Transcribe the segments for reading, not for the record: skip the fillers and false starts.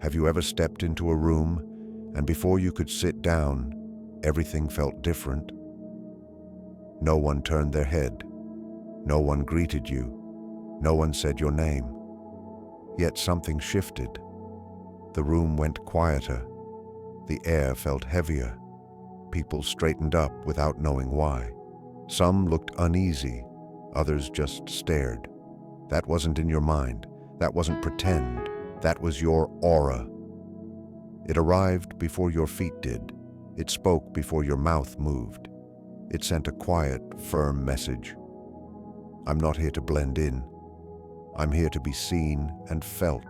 Have you ever stepped into a room and before you could sit down, everything felt different? No one turned their head. No one greeted you. No one said your name. Yet something shifted. The room went quieter. The air felt heavier. People straightened up without knowing why. Some looked uneasy. Others just stared. That wasn't in your mind. That wasn't pretend. That was your aura. It arrived before your feet did. It spoke before your mouth moved. It sent a quiet, firm message. I'm not here to blend in. I'm here to be seen and felt.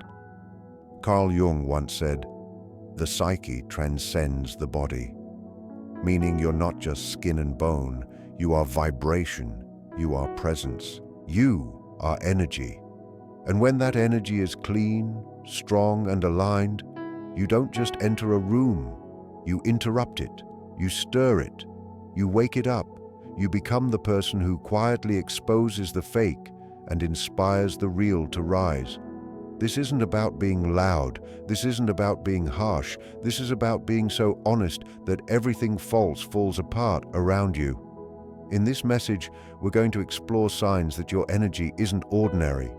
Carl Jung once said, "The psyche transcends the body," meaning you're not just skin and bone, you are vibration, you are presence, you are energy. And when that energy is clean, strong, and aligned, you don't just enter a room, you interrupt it, you stir it, you wake it up, you become the person who quietly exposes the fake and inspires the real to rise. This isn't about being loud, this isn't about being harsh, this is about being so honest that everything false falls apart around you. In this message, we're going to explore signs that your energy isn't ordinary.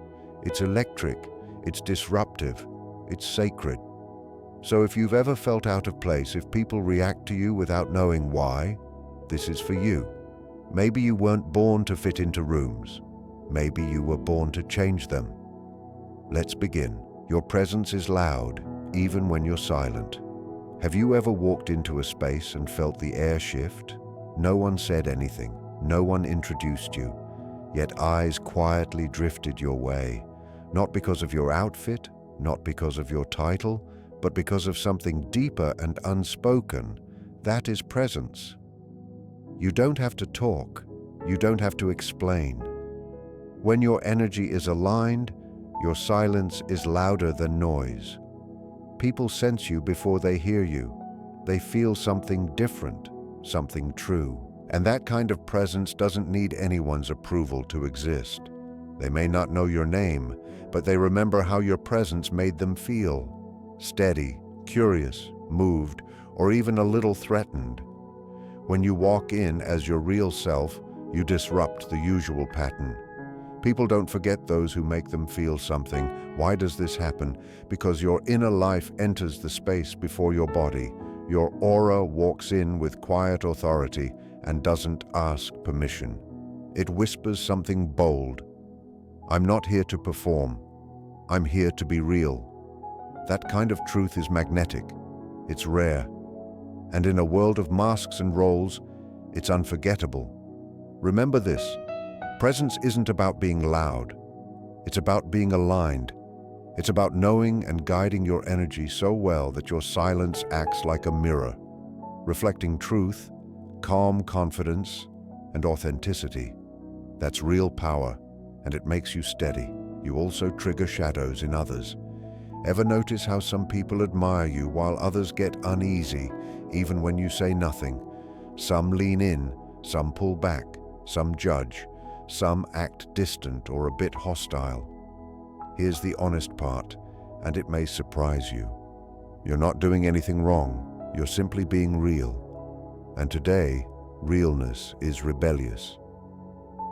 It's electric, it's disruptive, it's sacred. So if you've ever felt out of place, if people react to you without knowing why, this is for you. Maybe you weren't born to fit into rooms. Maybe you were born to change them. Let's begin. Your presence is loud, even when you're silent. Have you ever walked into a space and felt the air shift? No one said anything. No one introduced you. Yet eyes quietly drifted your way. Not because of your outfit, not because of your title, but because of something deeper and unspoken. That is presence. You don't have to talk. You don't have to explain. When your energy is aligned, your silence is louder than noise. People sense you before they hear you. They feel something different, something true. And that kind of presence doesn't need anyone's approval to exist. They may not know your name, but they remember how your presence made them feel. Steady, curious, moved, or even a little threatened. When you walk in as your real self, you disrupt the usual pattern. People don't forget those who make them feel something. Why does this happen? Because your inner life enters the space before your body. Your aura walks in with quiet authority and doesn't ask permission. It whispers something bold. I'm not here to perform. I'm here to be real. That kind of truth is magnetic. It's rare. And in a world of masks and roles, it's unforgettable. Remember this. Presence isn't about being loud. It's about being aligned. It's about knowing and guiding your energy so well that your silence acts like a mirror, reflecting truth, calm confidence, and authenticity. That's real power, and it makes you steady. You also trigger shadows in others. Ever notice how some people admire you while others get uneasy, even when you say nothing? Some lean in, some pull back, some judge, some act distant or a bit hostile. Here's the honest part, and it may surprise you. You're not doing anything wrong, you're simply being real. And today, realness is rebellious.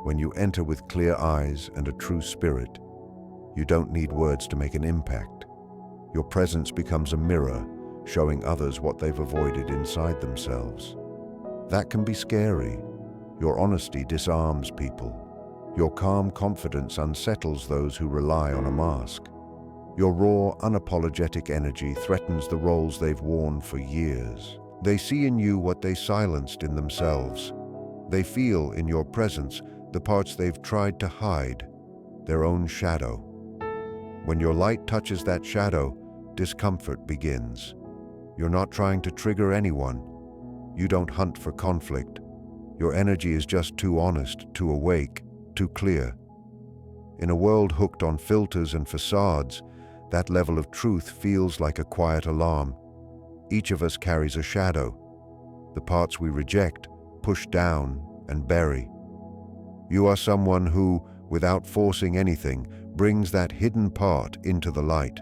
When you enter with clear eyes and a true spirit, you don't need words to make an impact. Your presence becomes a mirror, showing others what they've avoided inside themselves. That can be scary. Your honesty disarms people. Your calm confidence unsettles those who rely on a mask. Your raw, unapologetic energy threatens the roles they've worn for years. They see in you what they silenced in themselves. They feel in your presence the parts they've tried to hide, their own shadow. When your light touches that shadow, discomfort begins. You're not trying to trigger anyone. You don't hunt for conflict. Your energy is just too honest, too awake, too clear. In a world hooked on filters and facades, that level of truth feels like a quiet alarm. Each of us carries a shadow, the parts we reject, push down, and bury. You are someone who, without forcing anything, brings that hidden part into the light.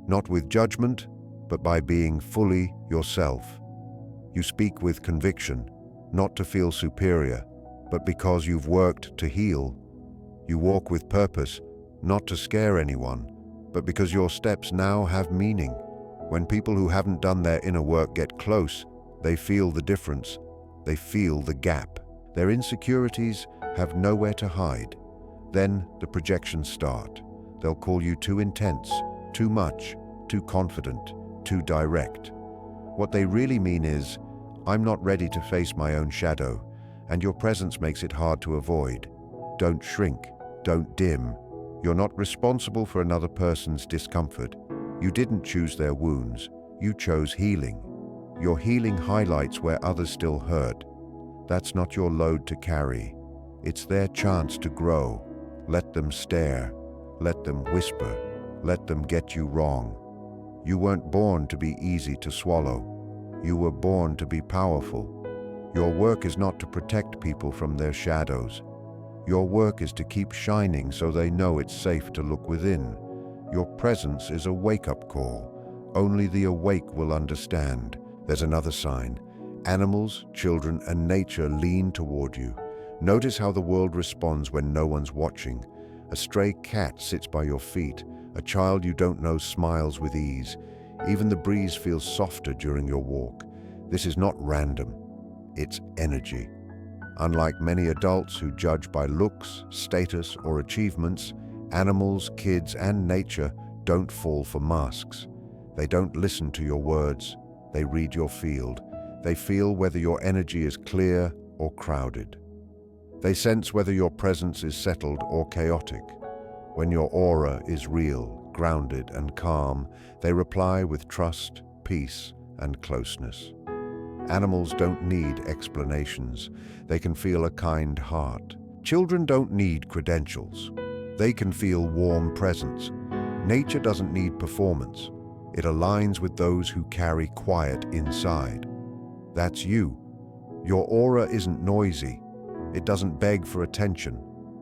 Not with judgment, but by being fully yourself. You speak with conviction, not to feel superior, but because you've worked to heal. You walk with purpose, not to scare anyone, but because your steps now have meaning. When people who haven't done their inner work get close, they feel the difference. They feel the gap. Their insecurities have nowhere to hide. Then the projections start. They'll call you too intense, too much, too confident, too direct. What they really mean is, I'm not ready to face my own shadow, and your presence makes it hard to avoid. Don't shrink, don't dim. You're not responsible for another person's discomfort. You didn't choose their wounds, you chose healing. Your healing highlights where others still hurt. That's not your load to carry. It's their chance to grow. Let them stare. Let them whisper. Let them get you wrong. You weren't born to be easy to swallow. You were born to be powerful. Your work is not to protect people from their shadows. Your work is to keep shining so they know it's safe to look within. Your presence is a wake-up call. Only the awake will understand. There's another sign. Animals, children, and nature lean toward you. Notice how the world responds when no one's watching. A stray cat sits by your feet. A child you don't know smiles with ease. Even the breeze feels softer during your walk. This is not random. It's energy. Unlike many adults who judge by looks, status, or achievements, animals, kids, and nature don't fall for masks. They don't listen to your words. They read your field. They feel whether your energy is clear or crowded. They sense whether your presence is settled or chaotic. When your aura is real, grounded, and calm, they reply with trust, peace, and closeness. Animals don't need explanations. They can feel a kind heart. Children don't need credentials. They can feel warm presence. Nature doesn't need performance. It aligns with those who carry quiet inside. That's you. Your aura isn't noisy. It doesn't beg for attention.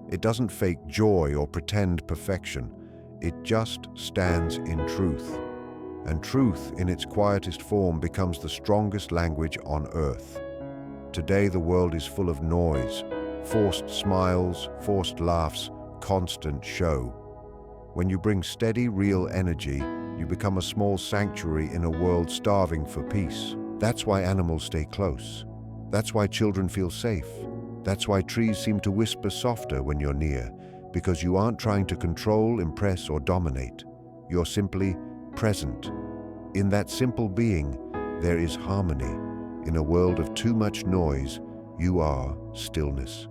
It doesn't fake joy or pretend perfection. It just stands in truth. And truth, in its quietest form, becomes the strongest language on earth. Today, the world is full of noise, forced smiles, forced laughs, constant show. When you bring steady, real energy, you become a small sanctuary in a world starving for peace. That's why animals stay close. That's why children feel safe. That's why trees seem to whisper softer when you're near, because you aren't trying to control, impress, or dominate. You're simply present. In that simple being, there is harmony. In a world of too much noise, you are stillness.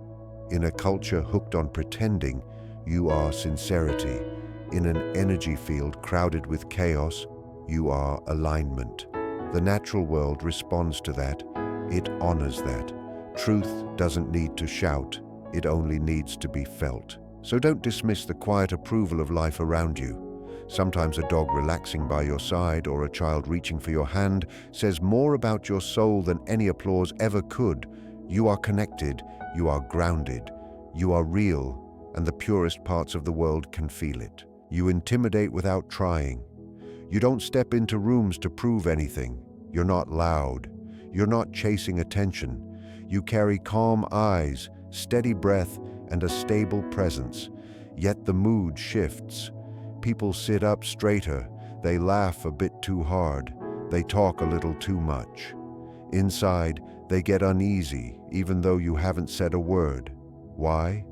In a culture hooked on pretending, you are sincerity. In an energy field crowded with chaos, you are alignment. The natural world responds to that. It honors that. Truth doesn't need to shout. It only needs to be felt. So don't dismiss the quiet approval of life around you. Sometimes a dog relaxing by your side or a child reaching for your hand says more about your soul than any applause ever could. You are connected, you are grounded, you are real, and the purest parts of the world can feel it. You intimidate without trying. You don't step into rooms to prove anything. You're not loud. You're not chasing attention. You carry calm eyes, steady breath, and a stable presence. Yet the mood shifts. People sit up straighter. They laugh a bit too hard. They talk a little too much. Inside, they get uneasy, even though you haven't said a word. Why?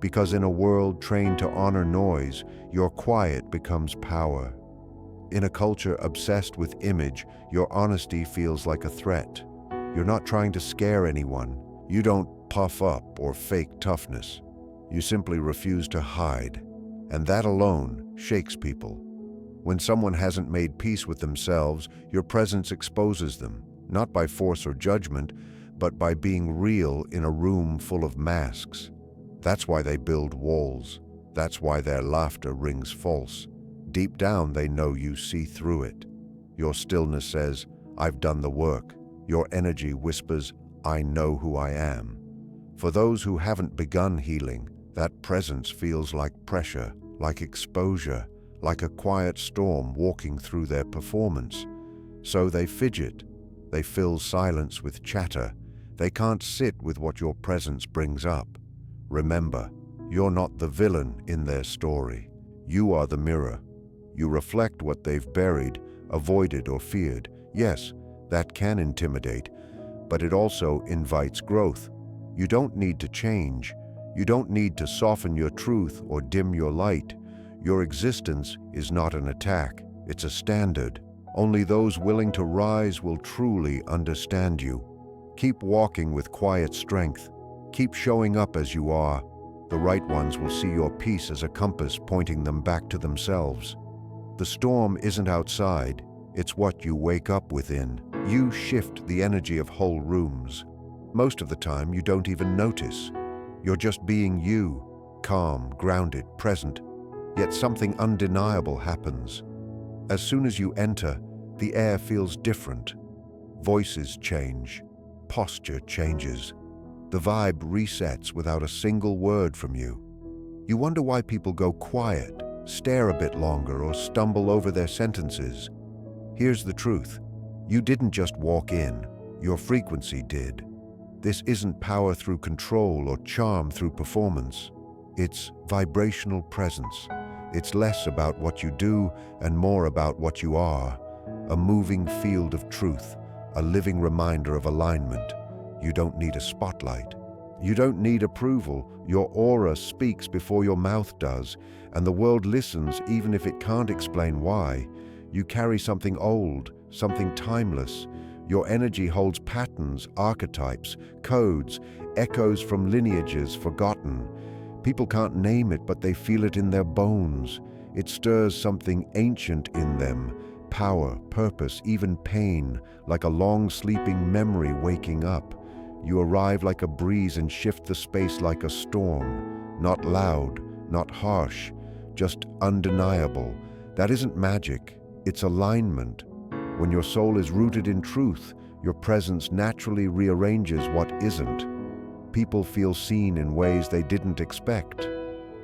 Because in a world trained to honor noise, your quiet becomes power. In a culture obsessed with image, your honesty feels like a threat. You're not trying to scare anyone. You don't puff up or fake toughness. You simply refuse to hide. And that alone shakes people. When someone hasn't made peace with themselves, your presence exposes them, not by force or judgment, but by being real in a room full of masks. That's why they build walls. That's why their laughter rings false. Deep down, they know you see through it. Your stillness says, I've done the work. Your energy whispers, I know who I am. For those who haven't begun healing, that presence feels like pressure, like exposure, like a quiet storm walking through their performance. So they fidget, they fill silence with chatter, they can't sit with what your presence brings up. Remember, you're not the villain in their story. You are the mirror. You reflect what they've buried, avoided, or feared. Yes, that can intimidate, but it also invites growth. You don't need to change. You don't need to soften your truth or dim your light. Your existence is not an attack, it's a standard. Only those willing to rise will truly understand you. Keep walking with quiet strength. Keep showing up as you are. The right ones will see your peace as a compass pointing them back to themselves. The storm isn't outside, it's what you wake up within. You shift the energy of whole rooms. Most of the time, you don't even notice. You're just being you, calm, grounded, present. Yet something undeniable happens. As soon as you enter, the air feels different. Voices change. Posture changes. The vibe resets without a single word from you. You wonder why people go quiet, stare a bit longer, or stumble over their sentences. Here's the truth. You didn't just walk in. Your frequency did. This isn't power through control or charm through performance. It's vibrational presence. It's less about what you do and more about what you are. A moving field of truth, a living reminder of alignment. You don't need a spotlight. You don't need approval. Your aura speaks before your mouth does, and the world listens even if it can't explain why. You carry something old, something timeless. Your energy holds patterns, archetypes, codes, echoes from lineages forgotten. People can't name it, but they feel it in their bones. It stirs something ancient in them. Power, purpose, even pain, like a long sleeping memory waking up. You arrive like a breeze and shift the space like a storm. Not loud, not harsh, just undeniable. That isn't magic, it's alignment. When your soul is rooted in truth, your presence naturally rearranges what isn't. People feel seen in ways they didn't expect.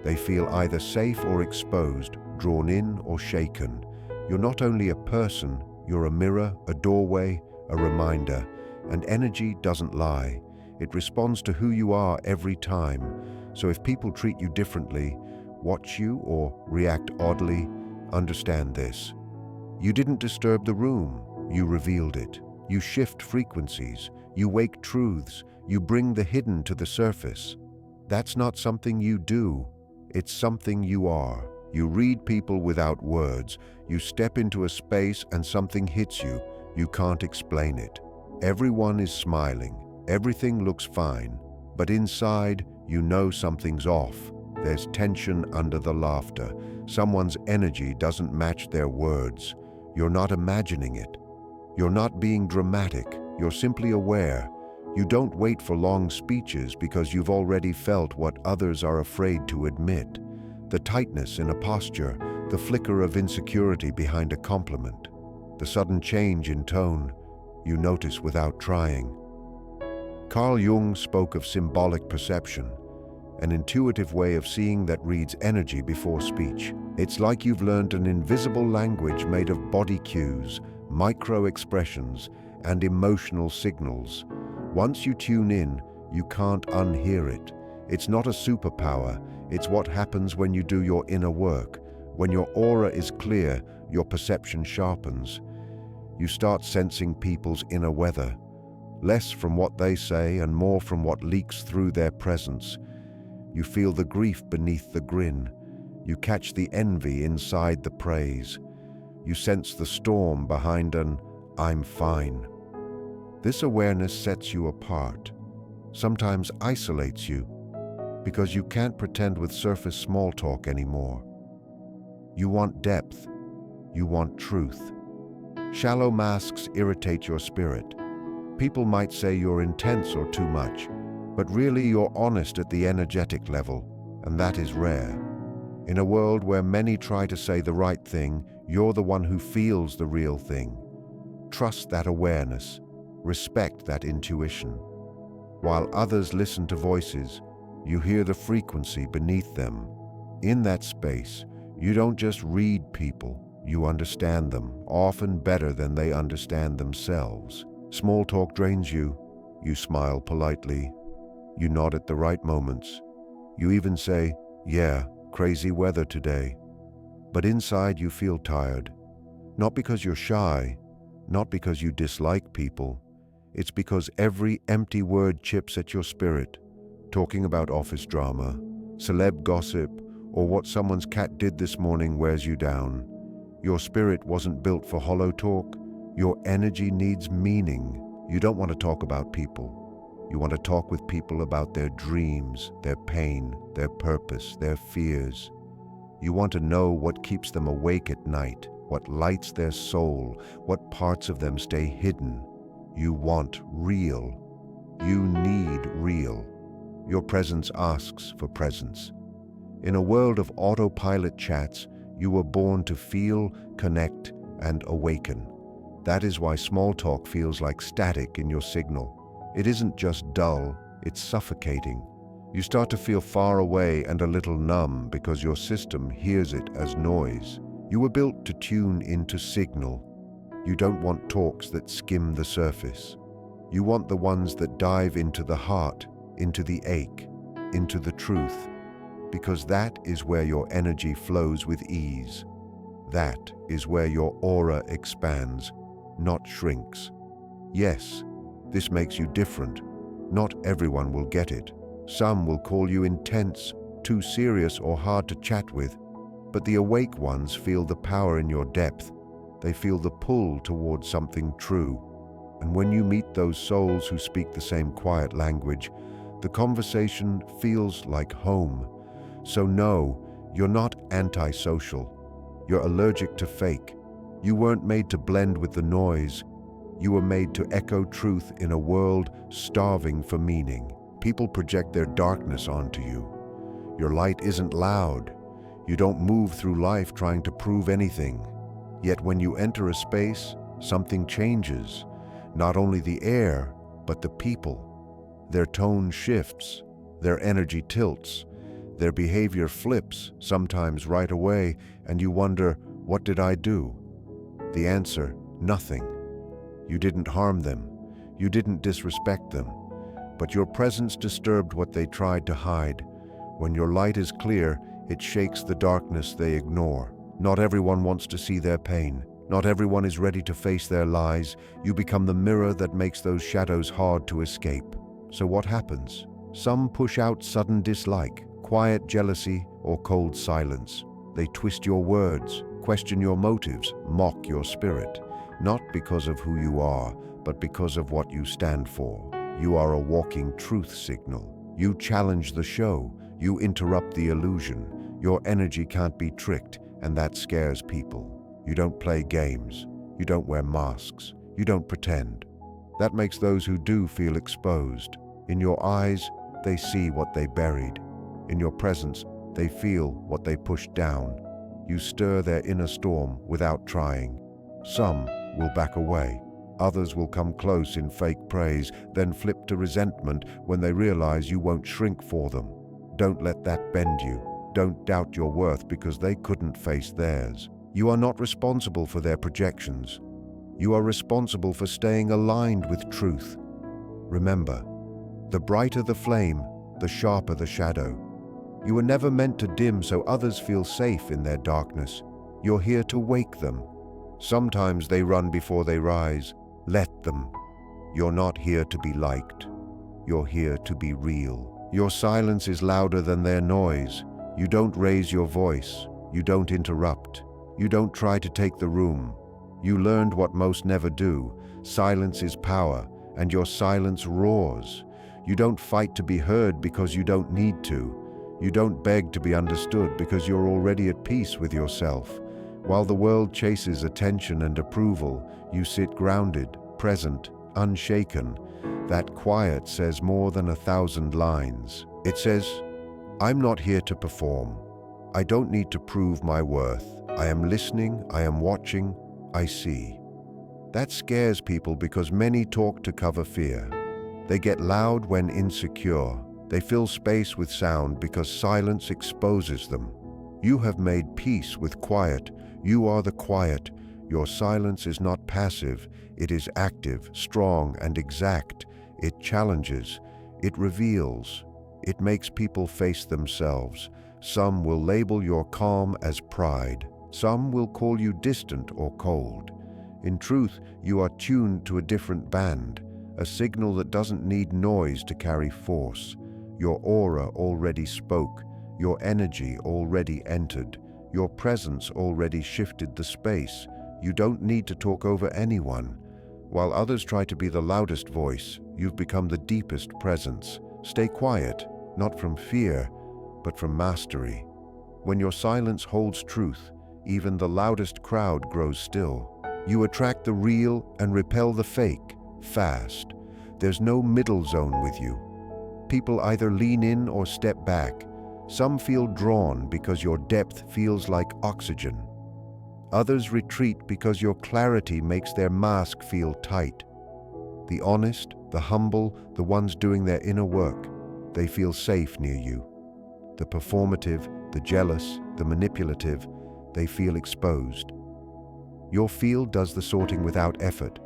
They feel either safe or exposed, drawn in or shaken. You're not only a person, you're a mirror, a doorway, a reminder. And energy doesn't lie. It responds to who you are every time. So if people treat you differently, watch you, or react oddly, understand this. You didn't disturb the room, you revealed it. You shift frequencies, you wake truths, you bring the hidden to the surface. That's not something you do, it's something you are. You read people without words. You step into a space and something hits you. You can't explain it. Everyone is smiling, everything looks fine, but inside, you know something's off. There's tension under the laughter. Someone's energy doesn't match their words. You're not imagining it. You're not being dramatic, you're simply aware. You don't wait for long speeches because you've already felt what others are afraid to admit. The tightness in a posture, the flicker of insecurity behind a compliment, the sudden change in tone, you notice without trying. Carl Jung spoke of symbolic perception, an intuitive way of seeing that reads energy before speech. It's like you've learned an invisible language made of body cues, micro-expressions, and emotional signals. Once you tune in, you can't unhear it. It's not a superpower, it's what happens when you do your inner work. When your aura is clear, your perception sharpens. You start sensing people's inner weather, less from what they say and more from what leaks through their presence. You feel the grief beneath the grin. You catch the envy inside the praise. You sense the storm behind an "I'm fine." This awareness sets you apart, sometimes isolates you, because you can't pretend with surface small talk anymore. You want depth. You want truth. Shallow masks irritate your spirit. People might say you're intense or too much, but really you're honest at the energetic level, and that is rare. In a world where many try to say the right thing, you're the one who feels the real thing. Trust that awareness. Respect that intuition. While others listen to voices, you hear the frequency beneath them. In that space, You don't just read people, you understand them, often better than they understand themselves. Small talk drains you. You smile politely. You nod at the right moments. You even say, "Yeah, crazy weather today." But inside you feel tired. Not because you're shy, not because you dislike people. It's because every empty word chips at your spirit. Talking about office drama, celeb gossip, or what someone's cat did this morning wears you down. Your spirit wasn't built for hollow talk. Your energy needs meaning. You don't want to talk about people. You want to talk with people about their dreams, their pain, their purpose, their fears. You want to know what keeps them awake at night, what lights their soul, what parts of them stay hidden. You want real. You need real. Your presence asks for presence. In a world of autopilot chats, you were born to feel, connect, and awaken. That is why small talk feels like static in your signal. It isn't just dull, it's suffocating. You start to feel far away and a little numb because your system hears it as noise. You were built to tune into signal. You don't want talks that skim the surface. You want the ones that dive into the heart, into the ache, into the truth, because that is where your energy flows with ease. That is where your aura expands, not shrinks. Yes, this makes you different. Not everyone will get it. Some will call you intense, too serious, or hard to chat with. But the awake ones feel the power in your depth. They feel the pull towards something true. And when you meet those souls who speak the same quiet language, the conversation feels like home. So no, you're not antisocial. You're allergic to fake. You weren't made to blend with the noise. You were made to echo truth in a world starving for meaning. People project their darkness onto you. Your light isn't loud. You don't move through life trying to prove anything. Yet when you enter a space, something changes. Not only the air, but the people. Their tone shifts. Their energy tilts. Their behavior flips, sometimes right away, and you wonder, what did I do? The answer, nothing. You didn't harm them. You didn't disrespect them. But your presence disturbed what they tried to hide. When your light is clear, it shakes the darkness they ignore. Not everyone wants to see their pain. Not everyone is ready to face their lies. You become the mirror that makes those shadows hard to escape. So what happens? Some push out sudden dislike, quiet jealousy, or cold silence. They twist your words, question your motives, mock your spirit. Not because of who you are, but because of what you stand for. You are a walking truth signal. You challenge the show. You interrupt the illusion. Your energy can't be tricked, and that scares people. You don't play games. You don't wear masks. You don't pretend. That makes those who do feel exposed. In your eyes, they see what they buried. In your presence, they feel what they pushed down. You stir their inner storm without trying. Some will back away. Others will come close in fake praise, then flip to resentment when they realize you won't shrink for them. Don't let that bend you. Don't doubt your worth because they couldn't face theirs. You are not responsible for their projections. You are responsible for staying aligned with truth. Remember, the brighter the flame, the sharper the shadow. You were never meant to dim so others feel safe in their darkness. You're here to wake them. Sometimes they run before they rise. Let them. You're not here to be liked. You're here to be real. Your silence is louder than their noise. You don't raise your voice. You don't interrupt. You don't try to take the room. You learned what most never do. Silence is power, and your silence roars. You don't fight to be heard because you don't need to. You don't beg to be understood because you're already at peace with yourself. While the world chases attention and approval, you sit grounded, present, unshaken. That quiet says more than 1,000 lines. It says, I'm not here to perform. I don't need to prove my worth. I am listening, I am watching, I see. That scares people because many talk to cover fear. They get loud when insecure. They fill space with sound because silence exposes them. You have made peace with quiet. You are the quiet. Your silence is not passive. It is active, strong, and exact. It challenges. It reveals. It makes people face themselves. Some will label your calm as pride. Some will call you distant or cold. In truth, you are tuned to a different band, a signal that doesn't need noise to carry force. Your aura already spoke. Your energy already entered. Your presence already shifted the space. You don't need to talk over anyone. While others try to be the loudest voice, you've become the deepest presence. Stay quiet, not from fear, but from mastery. When your silence holds truth, even the loudest crowd grows still. You attract the real and repel the fake, fast. There's no middle zone with you. People either lean in or step back. Some feel drawn because your depth feels like oxygen. Others retreat because your clarity makes their mask feel tight. The honest, the humble, the ones doing their inner work, they feel safe near you. The performative, the jealous, the manipulative, they feel exposed. Your field does the sorting without effort.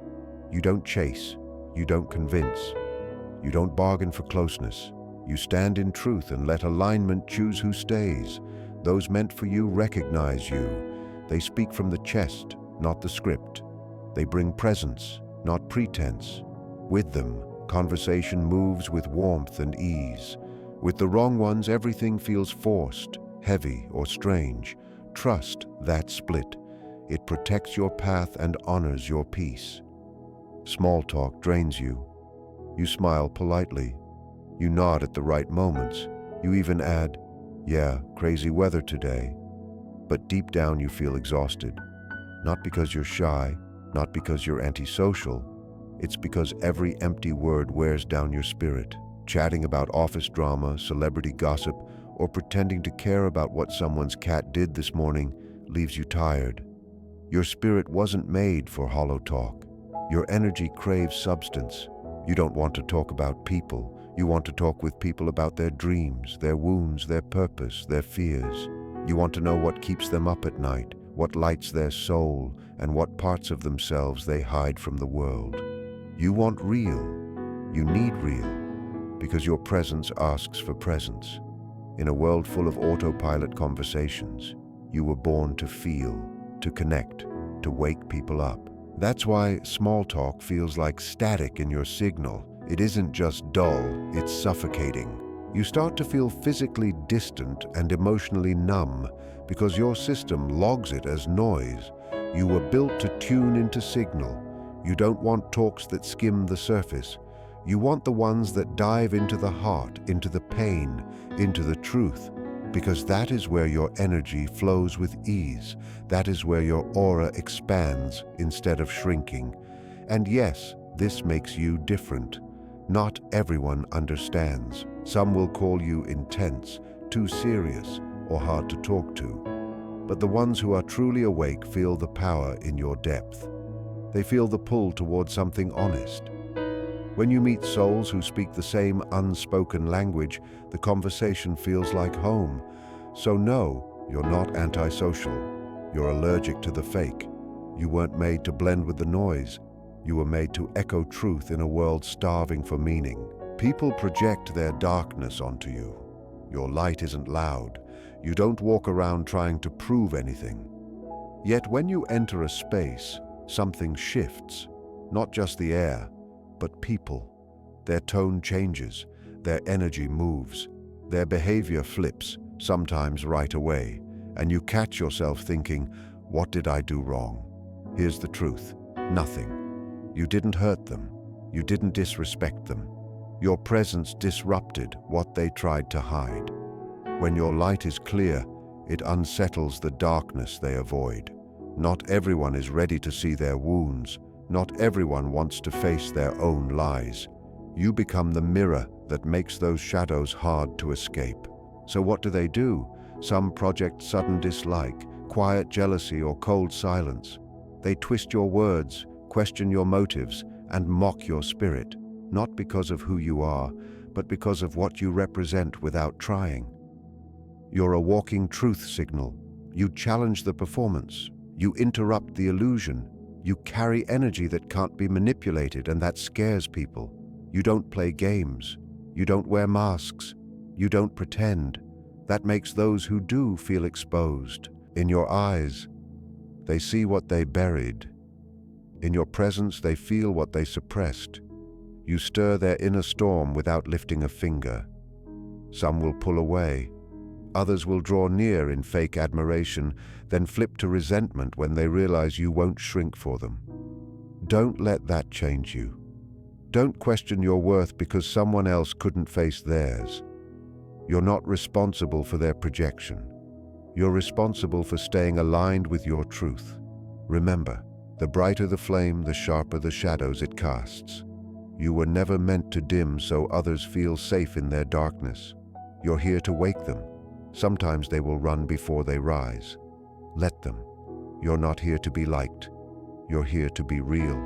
You don't chase. You don't convince. You don't bargain for closeness. You stand in truth and let alignment choose who stays. Those meant for you recognize you. They speak from the chest, not the script. They bring presence, not pretense. With them, conversation moves with warmth and ease. With the wrong ones, everything feels forced, heavy, or strange. Trust that split. It protects your path and honors your peace. Small talk drains you. You smile politely. You nod at the right moments. You even add, "Yeah, crazy weather today." But deep down you feel exhausted. Not because you're shy, not because you're antisocial. It's because every empty word wears down your spirit. Chatting about office drama, celebrity gossip, or pretending to care about what someone's cat did this morning leaves you tired. Your spirit wasn't made for hollow talk. Your energy craves substance. You don't want to talk about people. You want to talk with people about their dreams, their wounds, their purpose, their fears. You want to know what keeps them up at night, what lights their soul, and what parts of themselves they hide from the world. You want real. You need real, because your presence asks for presence. In a world full of autopilot conversations, you were born to feel, to connect, to wake people up. That's why small talk feels like static in your signal. It isn't just dull, it's suffocating. You start to feel physically distant and emotionally numb because your system logs it as noise. You were built to tune into signal. You don't want talks that skim the surface. You want the ones that dive into the heart, into the pain, into the truth, because that is where your energy flows with ease. That is where your aura expands instead of shrinking. And yes, this makes you different. Not everyone understands. Some will call you intense, too serious, or hard to talk to. But the ones who are truly awake feel the power in your depth. They feel the pull towards something honest. When you meet souls who speak the same unspoken language, the conversation feels like home. So no, you're not antisocial. You're allergic to the fake. You weren't made to blend with the noise. You were made to echo truth in a world starving for meaning. People project their darkness onto you. Your light isn't loud. You don't walk around trying to prove anything. Yet when you enter a space, something shifts. Not just the air, but people. Their tone changes, their energy moves, their behavior flips, sometimes right away, and you catch yourself thinking, what did I do wrong? Here's the truth, nothing. You didn't hurt them, you didn't disrespect them. Your presence disrupted what they tried to hide. When your light is clear, it unsettles the darkness they avoid. Not everyone is ready to see their wounds. Not everyone wants to face their own lies. You become the mirror that makes those shadows hard to escape. So what do? Some project sudden dislike, quiet jealousy, or cold silence. They twist your words, question your motives, and mock your spirit, not because of who you are, but because of what you represent without trying. You're a walking truth signal. You challenge the performance. You interrupt the illusion. You carry energy that can't be manipulated, and that scares people. You don't play games. You don't wear masks. You don't pretend. That makes those who do feel exposed. In your eyes, they see what they buried. In your presence, they feel what they suppressed. You stir their inner storm without lifting a finger. Some will pull away. Others will draw near in fake admiration, then flip to resentment when they realize you won't shrink for them. Don't let that change you. Don't question your worth because someone else couldn't face theirs. You're not responsible for their projection. You're responsible for staying aligned with your truth. Remember, the brighter the flame, the sharper the shadows it casts. You were never meant to dim so others feel safe in their darkness. You're here to wake them. Sometimes they will run before they rise. Let them. You're not here to be liked. You're here to be real.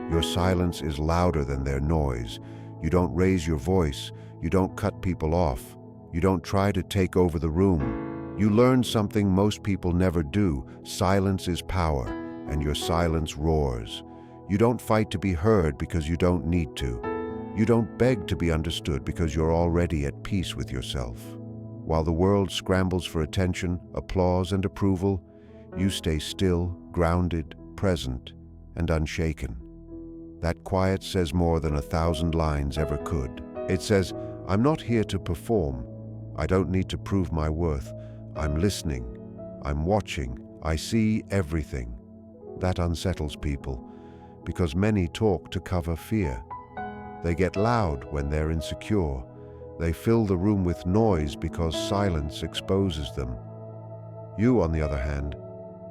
Your silence is louder than their noise. You don't raise your voice. You don't cut people off. You don't try to take over the room. You learn something most people never do. Silence is power, and your silence roars. You don't fight to be heard because you don't need to. You don't beg to be understood because you're already at peace with yourself. While the world scrambles for attention, applause, and approval, you stay still, grounded, present, and unshaken. That quiet says more than 1,000 lines ever could. It says, I'm not here to perform. I don't need to prove my worth. I'm listening. I'm watching. I see everything. That unsettles people, because many talk to cover fear. They get loud when they're insecure. They fill the room with noise because silence exposes them. You, on the other hand,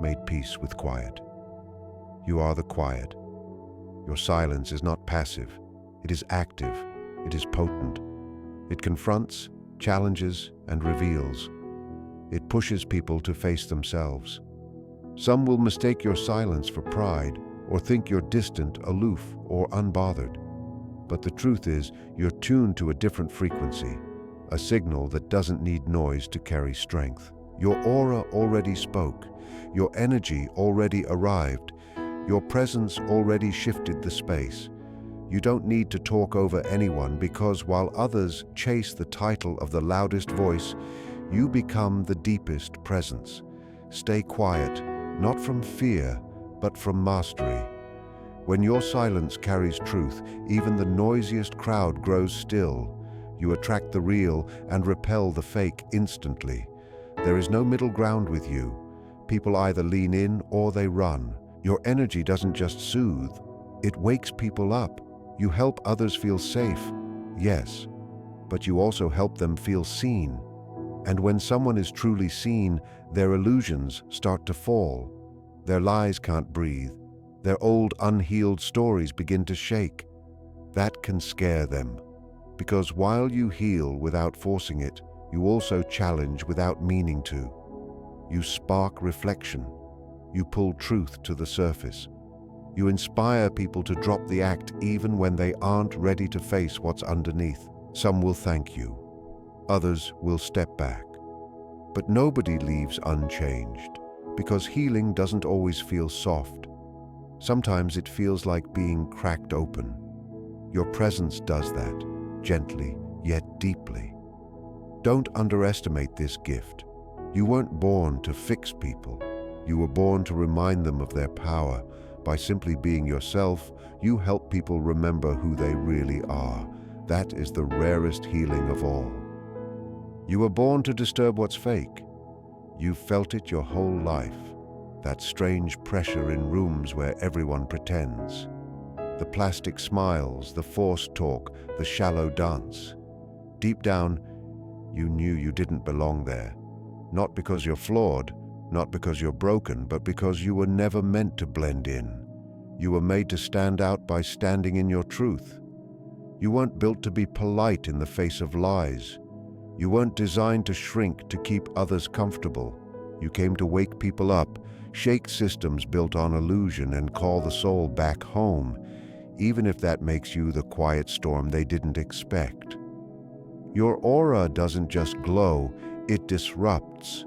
made peace with quiet. You are the quiet. Your silence is not passive. It is active. It is potent. It confronts, challenges, and reveals. It pushes people to face themselves. Some will mistake your silence for pride or think you're distant, aloof, or unbothered. But the truth is, you're tuned to a different frequency, a signal that doesn't need noise to carry strength. Your aura already spoke. Your energy already arrived. Your presence already shifted the space. You don't need to talk over anyone because while others chase the title of the loudest voice, you become the deepest presence. Stay quiet, not from fear, but from mastery. When your silence carries truth, even the noisiest crowd grows still. You attract the real and repel the fake instantly. There is no middle ground with you. People either lean in or they run. Your energy doesn't just soothe, it wakes people up. You help others feel safe, yes, but you also help them feel seen. And when someone is truly seen, their illusions start to fall. Their lies can't breathe. Their old unhealed stories begin to shake. That can scare them, because while you heal without forcing it, you also challenge without meaning to. You spark reflection. You pull truth to the surface. You inspire people to drop the act even when they aren't ready to face what's underneath. Some will thank you. Others will step back. But nobody leaves unchanged, because healing doesn't always feel soft. Sometimes it feels like being cracked open. Your presence does that, gently yet deeply. Don't underestimate this gift. You weren't born to fix people. You were born to remind them of their power. By simply being yourself, you help people remember who they really are. That is the rarest healing of all. You were born to disturb what's fake. You've felt it your whole life. That strange pressure in rooms where everyone pretends. The plastic smiles, the forced talk, the shallow dance. Deep down, you knew you didn't belong there. Not because you're flawed, not because you're broken, but because you were never meant to blend in. You were made to stand out by standing in your truth. You weren't built to be polite in the face of lies. You weren't designed to shrink to keep others comfortable. You came to wake people up, shake systems built on illusion, and call the soul back home, even if that makes you the quiet storm they didn't expect. Your aura doesn't just glow, It disrupts.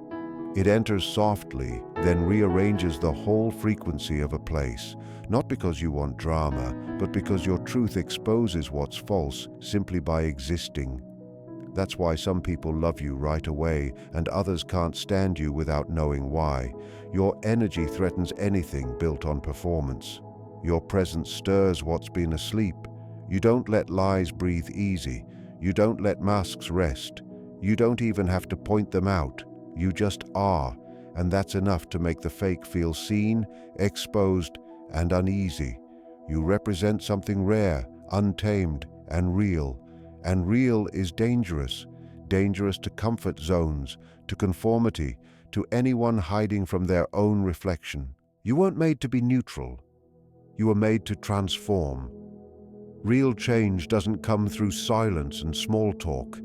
It enters softly, then rearranges the whole frequency of a place, not because you want drama, but because your truth exposes what's false simply by existing. That's why some people love you right away and others can't stand you without knowing why. Your energy threatens anything built on performance. Your presence stirs what's been asleep. You don't let lies breathe easy. You don't let masks rest. You don't even have to point them out. You just are, and that's enough to make the fake feel seen, exposed, and uneasy. You represent something rare, untamed, and real. And real is dangerous. Dangerous to comfort zones, to conformity, to anyone hiding from their own reflection. You weren't made to be neutral. You were made to transform. Real change doesn't come through silence and small talk.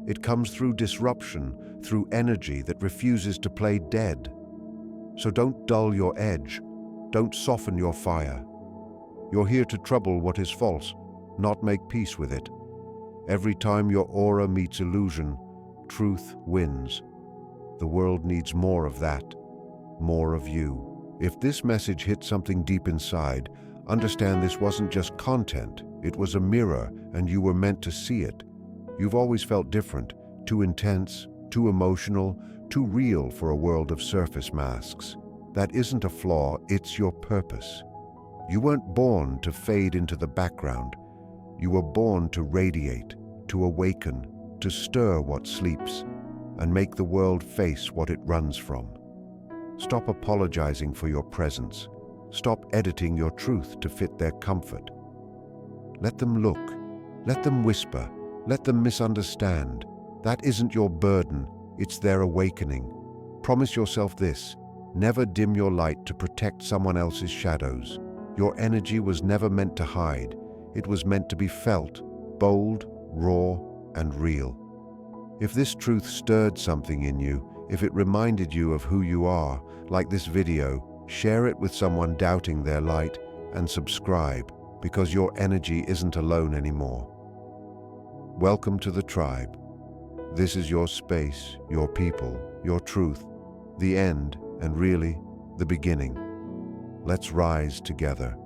It comes through disruption, through energy that refuses to play dead. So don't dull your edge. Don't soften your fire. You're here to trouble what is false, not make peace with it. Every time your aura meets illusion, truth wins. The world needs more of that, more of you. If this message hit something deep inside, understand this wasn't just content. It was a mirror, and you were meant to see it. You've always felt different, too intense, too emotional, too real for a world of surface masks. That isn't a flaw, it's your purpose. You weren't born to fade into the background. You were born to radiate, to awaken, to stir what sleeps, and make the world face what it runs from. Stop apologizing for your presence. Stop editing your truth to fit their comfort. Let them look. Let them whisper. Let them misunderstand. That isn't your burden, it's their awakening. Promise yourself this: never dim your light to protect someone else's shadows. Your energy was never meant to hide. It was meant to be felt, bold, raw, and real. If this truth stirred something in you, if it reminded you of who you are, like this video, share it with someone doubting their light, and subscribe, because your energy isn't alone anymore. Welcome to the tribe. This is your space, your people, your truth, the end, and really, the beginning. Let's rise together.